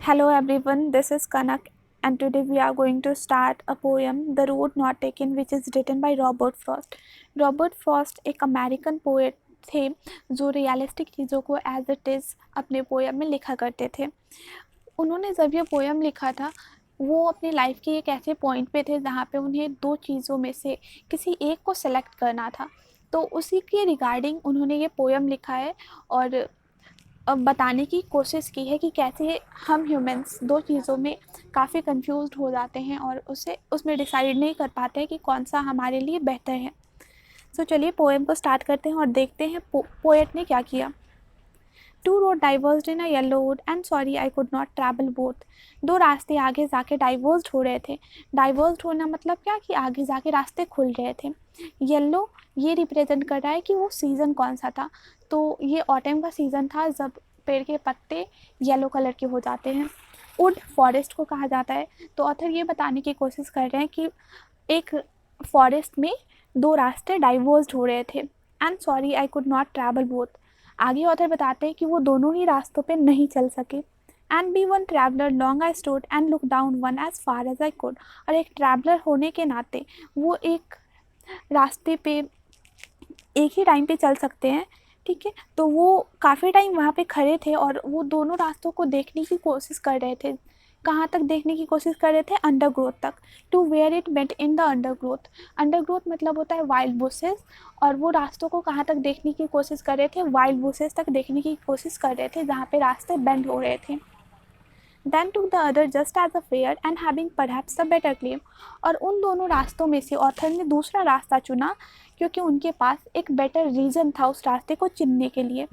Hello everyone, this is Kanak and today we are going to start a poem, The Road Not Taken, which is written by Robert Frost. Robert Frost एक American poet थे जो realistic चीज़ों को as it is अपने poem में लिखा करते थे। उन्होंने जब ये पोएम लिखा था वो अपनी लाइफ के एक ऐसे पॉइंट पे थे जहाँ पे उन्हें दो चीज़ों में से किसी एक को सेलेक्ट करना था, तो उसी के रिगार्डिंग उन्होंने ये पोएम लिखा है और बताने की कोशिश की है कि कैसे हम ह्यूमंस दो चीज़ों में काफ़ी कंफ्यूज्ड हो जाते हैं और उसमें डिसाइड नहीं कर पाते हैं कि कौन सा हमारे लिए बेहतर है। सो चलिए पोएम को स्टार्ट करते हैं और देखते हैं पोएट ने क्या किया। Two roads diverged in a yellow wood and sorry I could not travel both. दो रास्ते आगे जाके डाइवर्स्ड हो रहे थे। डाइवर्स्ड होना मतलब क्या कि आगे जाके रास्ते खुल रहे थे। येलो ये रिप्रेजेंट कर रहा है कि वो सीज़न कौन सा था, तो ये ऑटम का सीज़न था जब पेड़ के पत्ते येलो कलर के हो जाते हैं। वुड फॉरेस्ट को कहा जाता है। तो ऑथर ये बताने की कोशिश कर रहे हैं कि एक फॉरेस्ट में दो रास्ते डाइवर्स्ड हो रहे थे and sorry I could not travel both. आगे ऑथर बताते हैं कि वो दोनों ही रास्तों पे नहीं चल सके। And be one traveller long I stood and look down one as far as I could. और एक ट्रैवलर होने के नाते वो एक रास्ते पे एक ही टाइम पे चल सकते हैं, ठीक है। तो वो काफ़ी टाइम वहाँ पे खड़े थे और वो दोनों रास्तों को देखने की कोशिश कर रहे थे। कहाँ तक देखने की कोशिश कर रहे थे? अंडरग्रोथ तक। To where it met in the undergrowth. Undergrowth मतलब होता है वाइल्ड बुशेस, और वो रास्तों को कहाँ तक देखने की कोशिश कर रहे थे? वाइल्ड बुशेस तक देखने की कोशिश कर रहे थे जहाँ पे रास्ते बेंड हो रहे थे। Then took the other just as a fair and having perhaps a better claim। और उन दोनों रास्तों में से ऑथर ने दूसरा रास्ता चुना क्योंकि उनके पास एक बेटर रीज़न था उस रास्ते को चुनने के लिए।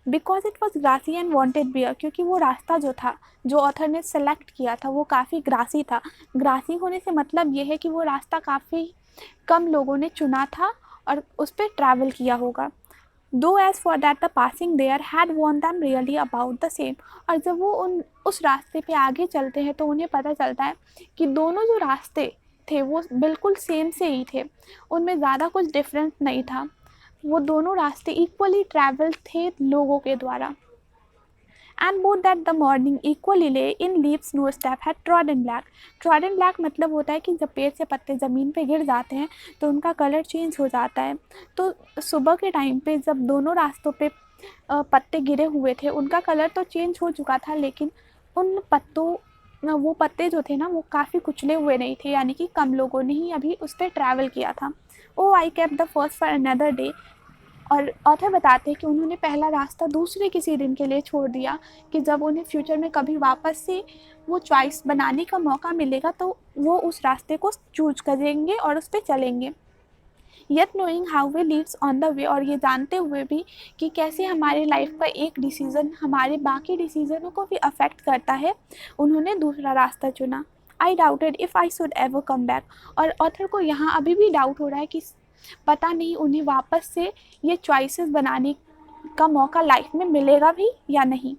Because it was grassy and wanted wear, क्योंकि वो रास्ता जो था जो ऑथर ने सेलेक्ट किया था वो काफ़ी ग्रासी था। ग्रासी होने से मतलब ये है कि वो रास्ता काफ़ी कम लोगों ने चुना था और उस पर ट्रैवल किया होगा। Though as for that the passing there had worn them really about the same. और जब वो उस रास्ते पे आगे चलते हैं तो उन्हें पता चलता है कि दोनों जो रास्ते थे वो बिल्कुल सेम से ही थे, उनमें ज़्यादा कुछ डिफरेंस नहीं था। वो दोनों रास्ते इक्वली ट्रैवल थे लोगों के द्वारा। And both that the morning equally lay in leaves no step had trodden black. Trodden black मतलब होता है कि जब पेड़ से पत्ते ज़मीन पे गिर जाते हैं तो उनका कलर चेंज हो जाता है। तो सुबह के टाइम पे जब दोनों रास्तों पे पत्ते गिरे हुए थे उनका कलर तो चेंज हो चुका था, लेकिन उन पत्तों वो पत्ते जो थे ना वो काफ़ी कुचले हुए नहीं थे, यानी कि कम लोगों ने ही अभी उस पर ट्रैवल किया था। Oh I kept the first for another day. और ऑथर बताते हैं कि उन्होंने पहला रास्ता दूसरे किसी दिन के लिए छोड़ दिया कि जब उन्हें फ्यूचर में कभी वापस से वो चॉइस बनाने का मौका मिलेगा तो वो उस रास्ते को चूज करेंगे और उस पर चलेंगे। Yet knowing how way Leeds on the way, और ये जानते हुए भी कि कैसे हमारे लाइफ का एक डिसीज़न हमारे बाकी डिसीज़नों को भी अफेक्ट करता है, उन्होंने दूसरा रास्ता चुना। आई doubted if I should ever come back. और ऑथर को यहाँ अभी भी डाउट हो रहा है कि पता नहीं उन्हें वापस से ये चॉइसेस बनाने का मौका लाइफ में मिलेगा भी या नहीं।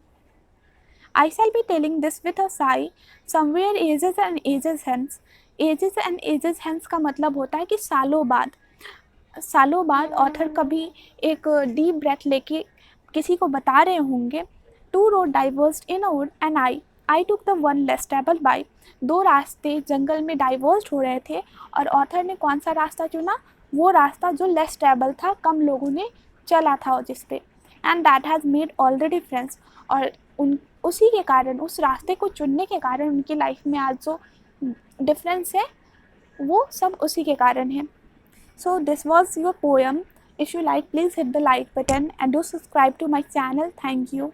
I shall be telling this with a sigh somewhere ages and ages hence. Ages and ages hence का मतलब होता है कि सालों बाद। सालों बाद ऑथर कभी एक डीप ब्रेथ लेके किसी को बता रहे होंगे। Two roads diverged in a wood and I took the one less travel by. दो रास्ते जंगल में डाइवर्स्ड हो रहे थे और ऑथर ने कौन सा रास्ता चुना? वो रास्ता जो लेस ट्रेवल था, कम लोगों ने चला था जिस पे। And that has made all the difference. और उन उसी के कारण, उस रास्ते को चुनने के कारण उनकी लाइफ में आज जो डिफरेंस है वो सब उसी के कारण है। So this was your poem. If you like, please hit the like button and do subscribe to my channel. Thank you.